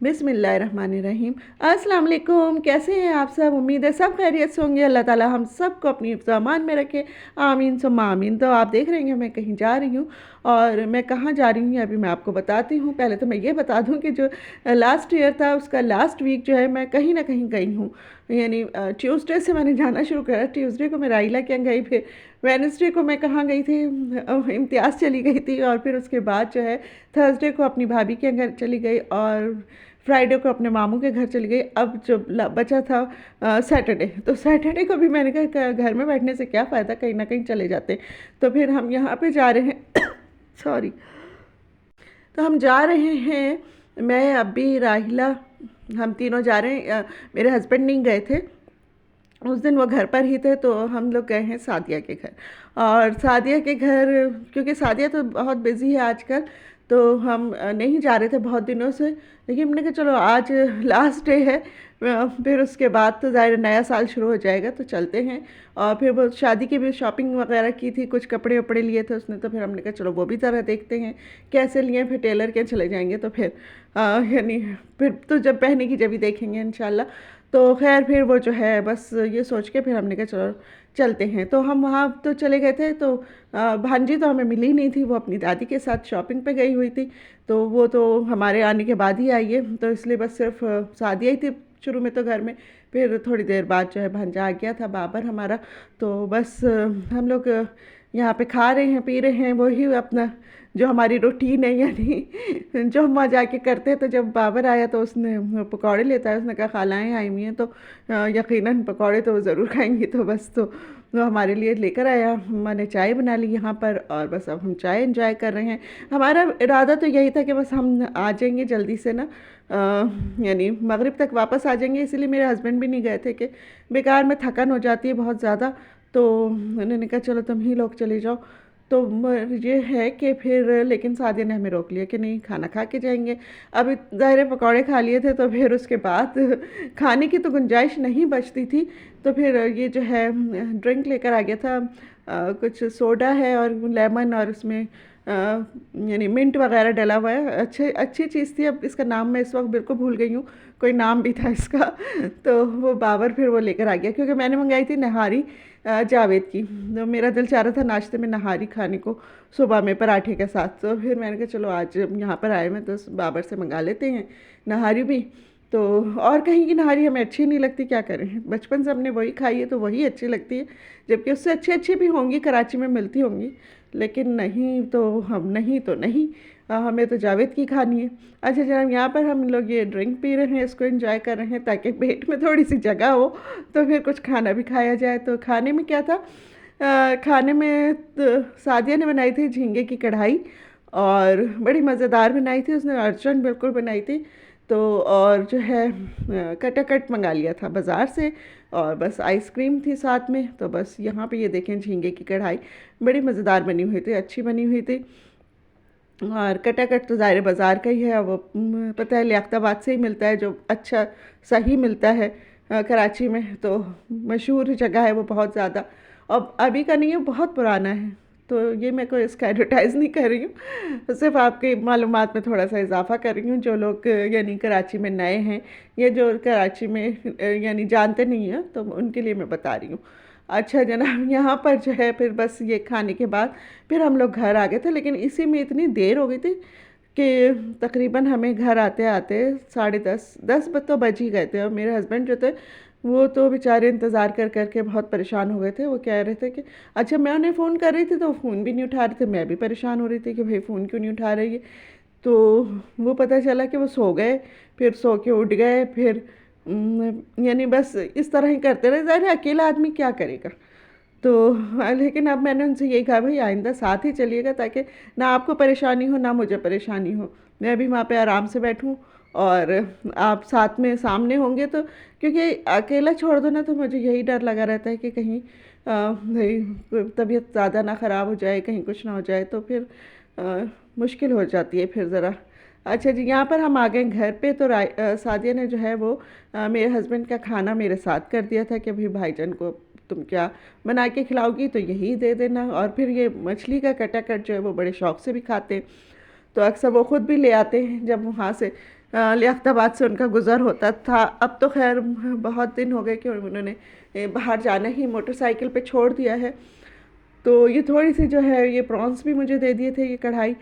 बिस्मिल्लाहिर्रहमानिर्रहीम। अस्सलाम वालेकुम। कैसे हैं आप सब? उम्मीद है सब खैरियत से होंगे। अल्लाह ताला हम सबको अपनी हिफ्ज़ अमान में रखे, आमीन सुम्मा आमीन। तो आप देख रहे हैं मैं कहीं जा रही हूँ, और मैं कहाँ जा रही हूँ अभी मैं आपको बताती हूँ। पहले तो मैं ये बता दूँ कि जो लास्ट ईयर था उसका लास्ट वीक जो है मैं कहीं ना कहीं गई हूँ। यानी ट्यूसडे से मैंने जाना शुरू करा। ट्यूसडे को मैं राइला के यहाँ गई, फिर वेडनेसडे को मैं कहाँ गई थी, इम्तियाज़ चली गई थी, और फिर उसके बाद जो है थर्सडे को अपनी भाभी के घर चली गई, और फ्राइडे को अपने मामू के घर चली गई। अब जो बचा था सैटरडे, तो सैटरडे को भी मैंने कहा घर में बैठने से क्या फ़ायदा, कहीं ना कहीं चले जाते। तो फिर हम यहाँ पे जा रहे हैं सॉरी। तो हम जा रहे हैं, मैं अभी राहिला, हम तीनों जा रहे हैं। मेरे हस्बैंड नहीं गए थे उस दिन, वो घर पर ही थे, तो हम लोग गए हैं सादिया के घर। और सादिया के घर, क्योंकि सादिया तो बहुत बिज़ी है आजकल, तो हम नहीं जा रहे थे बहुत दिनों से। लेकिन हमने कहा चलो आज लास्ट डे है, फिर उसके बाद तो ज़ाहिर नया साल शुरू हो जाएगा, तो चलते हैं। और फिर वो शादी की भी शॉपिंग वगैरह की थी, कुछ कपड़े वपड़े लिए थे उसने, तो फिर हमने कहा चलो वो भी ज़रा देखते हैं कैसे लिए। फिर टेलर के चले जाएंगे, तो फिर यानी फिर तो जब पहनेगी जब ही देखेंगे इंशाल्लाह। तो खैर फिर वो जो है बस ये सोच के फिर हमने कहा चलो चलते हैं। तो हम वहाँ तो चले गए थे, तो भांजी तो हमें मिली नहीं थी, वो अपनी दादी के साथ शॉपिंग पे गई हुई थी। तो वो तो हमारे आने के बाद ही आई है, तो इसलिए बस सिर्फ सादिया ही थी शुरू में तो घर में। फिर थोड़ी देर बाद जो है भांजा आ गया था बाबर हमारा। तो बस हम लोग यहाँ पे खा रहे हैं पी रहे हैं, वही अपना जो हमारी रूटीन है, यानी जो हम वहाँ जाके करते हैं। तो जब बाबर आया तो उसने पकौड़े लेता है, उसने कहा खालाएँ आई हुई हैं, तो यकीनन पकौड़े तो वो ज़रूर खाएंगी। तो बस तो वो हमारे लिए लेकर आया, मैंने चाय बना ली यहाँ पर, और बस अब हम चाय एंजॉय कर रहे हैं। हमारा इरादा तो यही था कि बस हम आ जाएंगे जल्दी से ना, यानी मगरिब तक वापस आ जाएंगे। इसीलिए मेरे हस्बैंड भी नहीं गए थे कि बेकार में थकन हो जाती है बहुत ज़्यादा। तो उन्होंने कहा चलो तुम ही लोग चले जाओ। तो ये है कि फिर लेकिन सादिया ने हमें रोक लिया कि नहीं, खाना खा के जाएंगे। अभी ज़ाहिर पकौड़े खा लिए थे, तो फिर उसके बाद खाने की तो गुंजाइश नहीं बचती थी। तो फिर ये जो है ड्रिंक लेकर आ गया था, कुछ सोडा है और लेमन, और उसमें यानी मिंट वगैरह डला हुआ है। अच्छी चीज़ थी, अब इसका नाम मैं इस वक्त बिल्कुल भूल गई हूँ, कोई नाम भी था इसका। तो वो बाबर फिर वो लेकर आ गया, क्योंकि मैंने मंगाई थी नहारी जावेद की। तो मेरा दिल चाह रहा था नाश्ते में नहारी खाने को, सुबह में पराठे के साथ। तो फिर मैंने कहा चलो आज यहाँ पर आए मैं तो बाबर से मंगा लेते हैं नहारी भी। तो और कहीं की नहारी हमें अच्छी नहीं लगती, क्या करें, बचपन से हमने वही खाई है तो वही अच्छी लगती है। जबकि उससे अच्छी अच्छी भी होंगी, कराची में मिलती होंगी, लेकिन नहीं तो हम नहीं तो नहीं, हमें तो जावेद की खानी है। अच्छा जनाब, यहाँ पर हम लोग ये ड्रिंक पी रहे हैं, इसको एंजॉय कर रहे हैं ताकि पेट में थोड़ी सी जगह हो, तो फिर कुछ खाना भी खाया जाए। तो खाने में क्या था, खाने में तो सादिया ने बनाई थी झींगे की कढ़ाई, और बड़ी मज़ेदार बनाई थी उसने, अर्चन बिल्कुल बनाई थी। तो और जो है कटाकट मंगा लिया था बाज़ार से, और बस आइसक्रीम थी साथ में। तो बस यहाँ पे ये देखें झींगे की कढ़ाई बड़ी मज़ेदार बनी हुई थी, अच्छी बनी हुई थी। और कटाकट तो ज़ाहिर बाज़ार का ही है, वो पता है लियाकताबाद से ही मिलता है, जो अच्छा सही मिलता है कराची में। तो मशहूर जगह है वो बहुत ज़्यादा, और अभी का नहीं है, बहुत पुराना है। तो ये मैं कोई इसका एडवर्टाइज़ नहीं कर रही हूँ, सिर्फ आपकी मालूमात में थोड़ा सा इजाफा कर रही हूँ। जो लोग यानी कराची में नए हैं, या जो कराची में यानी जानते नहीं हैं, तो उनके लिए मैं बता रही हूँ। अच्छा जनाब, यहाँ पर जो है फिर बस ये खाने के बाद फिर हम लोग घर आ गए थे, लेकिन इसी में इतनी देर हो गई थी कि तकरीबन हमें घर आते आते 10:30 तो बज ही गए थे। और मेरे हस्बैंड जो थे वो तो बेचारे इंतज़ार कर कर के बहुत परेशान हो गए थे। वो कह रहे थे कि अच्छा, मैं उन्हें फ़ोन कर रही थी तो फ़ोन भी नहीं उठा रहे थे, मैं भी परेशान हो रही थी कि भाई फ़ोन क्यों नहीं उठा रही है। तो वो पता चला कि वो सो गए, फिर सो के उठ गए, फिर यानी बस इस तरह ही करते रहे। ज़ाहिर है अकेला आदमी क्या करेगा। तो लेकिन अब मैंने उनसे यही कहा भाई आइंदा साथ ही चलिएगा, ताकि ना आपको परेशानी हो ना मुझे परेशानी हो, मैं भी वहाँ पे आराम से बैठूँ, और आप साथ में सामने होंगे तो। क्योंकि अकेला छोड़ दो ना, तो मुझे यही डर लगा रहता है कि कहीं भाई तबीयत ज़्यादा ना ख़राब हो जाए, कहीं कुछ ना हो जाए, तो फिर मुश्किल हो जाती है फिर ज़रा। अच्छा जी, यहाँ पर हम आ गए घर पे। तो सादिया ने जो है वो मेरे हस्बैंड का खाना मेरे साथ कर दिया था कि भाई भाईजान को तुम क्या बना के खिलाओगी तो यही दे देना। और फिर ये मछली का कटाकट जो है वो बड़े शौक़ से भी खाते हैं, तो अक्सर वो ख़ुद भी ले आते हैं जब वहाँ से लियाकताबाद से उनका गुज़र होता था। अब तो खैर बहुत दिन हो गए कि उन्होंने बाहर जाना ही मोटरसाइकिल पे छोड़ दिया है। तो ये थोड़ी सी जो है ये प्रॉन्स भी मुझे दे दिए थे, ये कढ़ाई।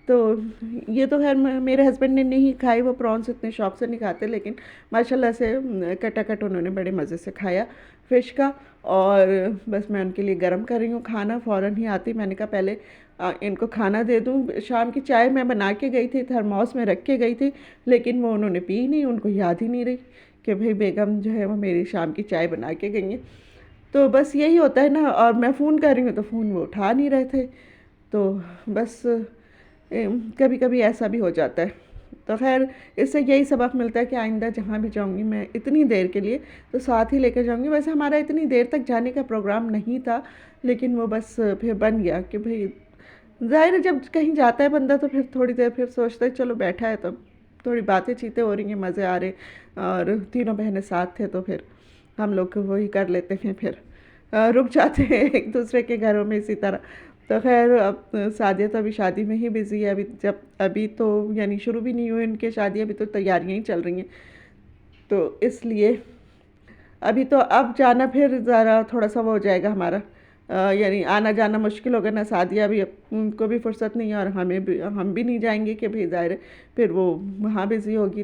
तो ये तो खैर मेरे हस्बैंड ने नहीं खाई, वो प्रॉन्स इतने शौक से नहीं खाते, लेकिन माशाल्लाह से कटा कट उन्होंने बड़े मज़े से खाया फ़िश का। और बस मैं उनके लिए गर्म कर रही हूँ खाना, फ़ौरन ही आती मैंने कहा पहले इनको खाना दे दूँ। शाम की चाय मैं बना के गई थी, थर्मोस में रख के गई थी, लेकिन वो उन्होंने पी नहीं, उनको याद ही नहीं रही कि भाई बेगम जो है वो मेरी शाम की चाय बना के गई हैं। तो बस यही होता है ना, और मैं फ़ोन कर रही हूँ तो फ़ोन वो उठा नहीं रहे थे। तो बस कभी कभी ऐसा भी हो जाता है। तो खैर इससे यही सबक मिलता है कि आइंदा जहाँ भी जाऊँगी मैं इतनी देर के लिए तो साथ ही लेकर जाऊँगी। वैसे हमारा इतनी देर तक जाने का प्रोग्राम नहीं था, लेकिन वो बस फिर बन गया कि भाई ज़ाहिर है जब कहीं जाता है बंदा तो फिर थोड़ी देर फिर सोचता है चलो बैठा है तो थोड़ी बातें चीतें हो रही हैं, मज़े आ रहे, और तीनों बहनें साथ थे तो फिर हम लोग वही कर लेते हैं, फिर रुक जाते हैं एक दूसरे के घरों में इसी तरह। तो खैर अब सादिया तो अभी शादी में ही बिज़ी है, अभी तो यानी शुरू भी नहीं हुई उनकी शादी, अभी तो तैयारियां ही चल रही हैं। तो इसलिए अभी तो अब जाना फिर ज़रा थोड़ा सा वो हो जाएगा हमारा, यानी आना जाना मुश्किल होगा ना। सादिया भी उनको भी फुर्सत नहीं है और हम भी नहीं जाएंगे कि भाई ज़ाहिर है फिर वो वहाँ बिज़ी होगी।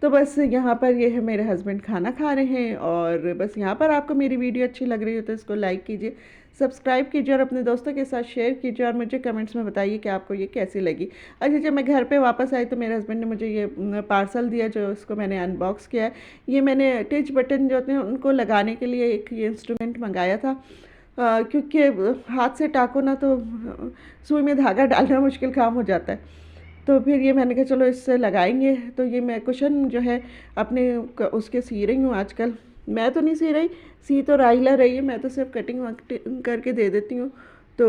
तो बस यहाँ पर ये है मेरे हस्बैंड खाना खा रहे हैं। और बस यहाँ पर आपको मेरी वीडियो अच्छी लग रही हो तो इसको लाइक कीजिए, सब्सक्राइब कीजिए और अपने दोस्तों के साथ शेयर कीजिए, और मुझे कमेंट्स में बताइए कि आपको ये कैसी लगी। अच्छा, जब मैं घर पे वापस आई तो मेरे हस्बैंड ने मुझे ये पार्सल दिया जो इसको मैंने अनबॉक्स किया है। ये मैंने टच बटन जो होते हैं उनको लगाने के लिए एक ये इंस्ट्रूमेंट मंगाया था, क्योंकि हाथ से टाको ना तो सुई में धागा डालना मुश्किल काम हो जाता है। तो फिर ये मैंने कहा चलो इससे लगाएंगे। तो ये मैं कुशन जो है अपने उसके सी रही हूँ आजकल। मैं तो नहीं सी रही, सी तो राहिला रही है, मैं तो सिर्फ कटिंग वटिंग करके दे देती हूँ। तो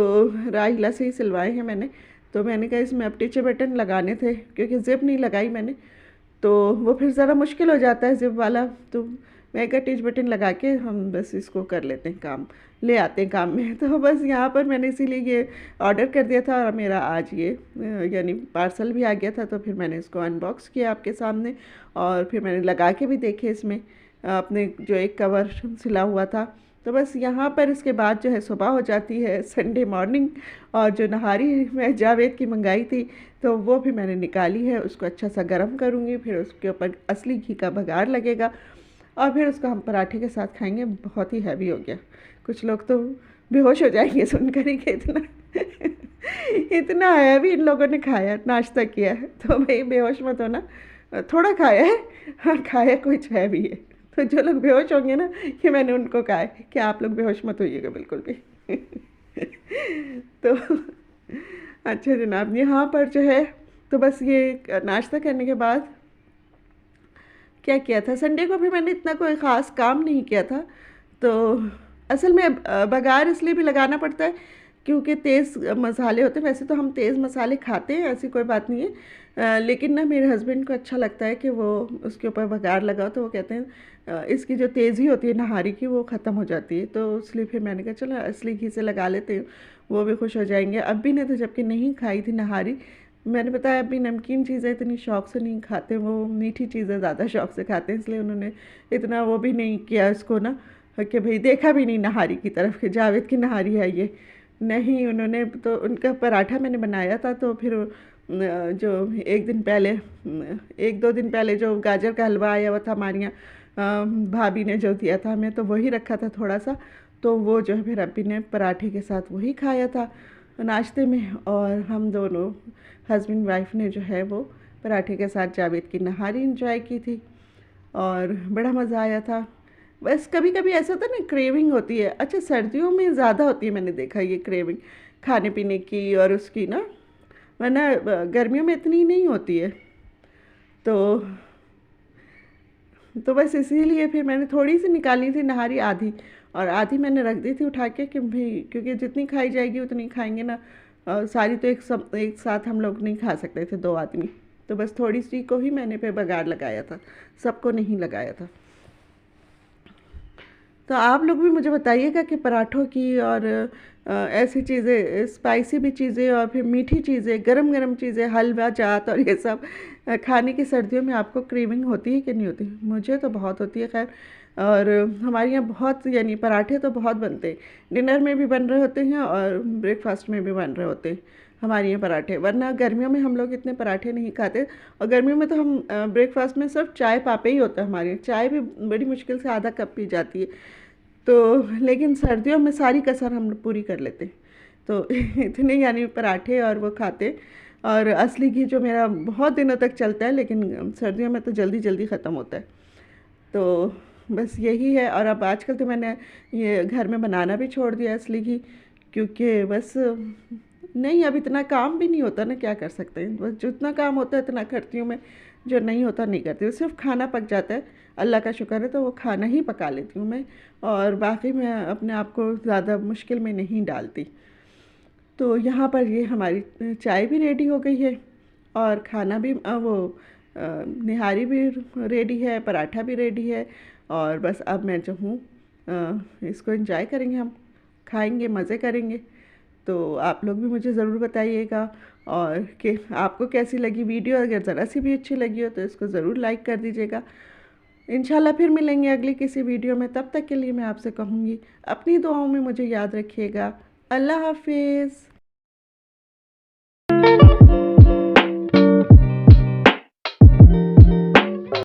राहिला से ही सिलवाए हैं मैंने। तो मैंने कहा इसमें अब टीचर बटन लगाने थे, क्योंकि ज़िप नहीं लगाई मैंने, तो वो फिर ज़रा मुश्किल हो जाता है ज़िप वाला। तो मैं का टीच बटन लगा के हम बस इसको कर लेते हैं, काम ले आते हैं काम में। तो बस यहाँ पर मैंने इसीलिए ये ऑर्डर कर दिया था और मेरा आज ये यानी पार्सल भी आ गया था। तो फिर मैंने इसको अनबॉक्स किया आपके सामने, और फिर मैंने लगा के भी देखे इसमें अपने जो एक कवर सिला हुआ था। तो बस यहाँ पर इसके बाद जो है सुबह हो जाती है संडे मॉर्निंग, और जो नहारी मैं जावेद की मंगाई थी तो वो भी मैंने निकाली है, उसको अच्छा सा गर्म करूँगी, फिर उसके ऊपर असली घी का बघार लगेगा और फिर उसको हम पराठे के साथ खाएंगे। बहुत ही हैवी हो गया, कुछ लोग तो बेहोश हो जाएंगे सुनकर ही कि इतना इतना हैवी इन लोगों ने खाया, नाश्ता किया है। तो भाई बेहोश मत होना, थोड़ा खाया है, हाँ खाया कुछ है भी है। तो जो लोग बेहोश होंगे ना, कि मैंने उनको कहा है कि आप लोग बेहोश मत होइएगा बिल्कुल भी। तो अच्छा जनाब, यहाँ पर जो है तो बस ये नाश्ता करने के बाद क्या किया था, संडे को भी मैंने इतना कोई ख़ास काम नहीं किया था। तो असल में बघार इसलिए भी लगाना पड़ता है क्योंकि तेज़ मसाले होते हैं। वैसे तो हम तेज़ मसाले खाते हैं, ऐसी कोई बात नहीं है, लेकिन ना मेरे हस्बैंड को अच्छा लगता है कि वो उसके ऊपर बघार लगाओ, तो वो कहते हैं इसकी जो तेज़ी होती है नहारी की वो ख़त्म हो जाती है। तो इसलिए फिर मैंने कहा चलो असली घी से लगा लेते हैं, वो भी खुश हो जाएंगे। अभी ने तो जबकि नहीं खाई थी नहारी, मैंने बताया अभी नमकीन चीज़ें इतनी शौक़ से नहीं खाते, वो मीठी चीज़ें ज़्यादा शौक़ से खाते हैं, इसलिए उन्होंने इतना वो भी नहीं किया इसको ना, कि भाई देखा भी नहीं नहारी की तरफ कि जावेद की नहारी है ये, नहीं। उन्होंने तो उनका पराठा मैंने बनाया था, तो फिर जो एक दो दिन पहले जो गाजर का हलवा आया हुआ था हमारे यहाँ, भाभी ने जो दिया था हमें, तो वही रखा था थोड़ा सा, तो वो जो है फिर अभी ने पराठे के साथ वही खाया था नाश्ते में। और हम दोनों हस्बैंड वाइफ ने जो है वो पराठे के साथ जावेद की नहारी इंजॉय की थी और बड़ा मज़ा आया था। बस कभी कभी ऐसा होता है ना, क्रेविंग होती है। अच्छा, सर्दियों में ज़्यादा होती है, मैंने देखा ये क्रेविंग खाने पीने की और उसकी ना, वरना गर्मियों में इतनी नहीं होती है। तो बस इसीलिए फिर मैंने थोड़ी सी निकाली थी नहारी, आधी, और आधी मैंने रख दी थी उठा के कि भाई क्योंकि जितनी खाई जाएगी उतनी खाएंगे ना, सारी तो एक साथ हम लोग नहीं खा सकते थे, 2 आदमी। तो बस थोड़ी सी को ही मैंने पे बघार लगाया था, सबको नहीं लगाया था। तो आप लोग भी मुझे बताइएगा कि पराठों की और ऐसी चीज़ें, स्पाइसी भी चीज़ें और फिर मीठी चीज़ें, गरम गरम चीज़ें, हलवा जात और ये सब खाने की सर्दियों में आपको क्रेविंग होती है कि नहीं होती? मुझे तो बहुत होती है खैर। और हमारे यहाँ बहुत, यानी पराठे तो बहुत बनते हैं, डिनर में भी बन रहे होते हैं और ब्रेकफास्ट में भी बन रहे होते हैं हमारे यहाँ पराठे। वरना गर्मियों में हम लोग इतने पराठे नहीं खाते, और गर्मियों में तो हम ब्रेकफास्ट में सिर्फ चाय पापे ही होता है हमारे यहाँ। चाय भी बड़ी मुश्किल से आधा कप पी जाती है। तो लेकिन सर्दियों में सारी कसर हम लोग पूरी कर लेते, तो इतने यानी पराठे और वो खाते। और असली घी जो मेरा बहुत दिनों तक चलता है, लेकिन सर्दियों में तो जल्दी जल्दी ख़त्म होता है। तो बस यही है। और अब आजकल तो मैंने ये घर में बनाना भी छोड़ दिया असली घी, क्योंकि बस नहीं, अब इतना काम भी नहीं होता ना, क्या कर सकते हैं। बस जितना काम होता है इतना करती हूँ मैं, जो नहीं होता नहीं करती हूँ। सिर्फ खाना पक जाता है, अल्लाह का शुक्र है, तो वो खाना ही पका लेती हूँ मैं। और बाकी मैं अपने आप को ज़्यादा मुश्किल में नहीं डालती। तो यहाँ पर ये हमारी चाय भी रेडी हो गई है, और खाना भी निहारी भी रेडी है, पराठा भी रेडी है। और बस अब मैं जो हूँ इसको एंजॉय करेंगे, हम खाएंगे, मज़े करेंगे। तो आप लोग भी मुझे ज़रूर बताइएगा, और कि आपको कैसी लगी वीडियो। अगर ज़रा सी भी अच्छी लगी हो तो इसको ज़रूर लाइक कर दीजिएगा। इंशाल्लाह फिर मिलेंगे अगली किसी वीडियो में। तब तक के लिए मैं आपसे कहूँगी, अपनी दुआओं में मुझे याद रखिएगा। अल्लाह हाफिज़।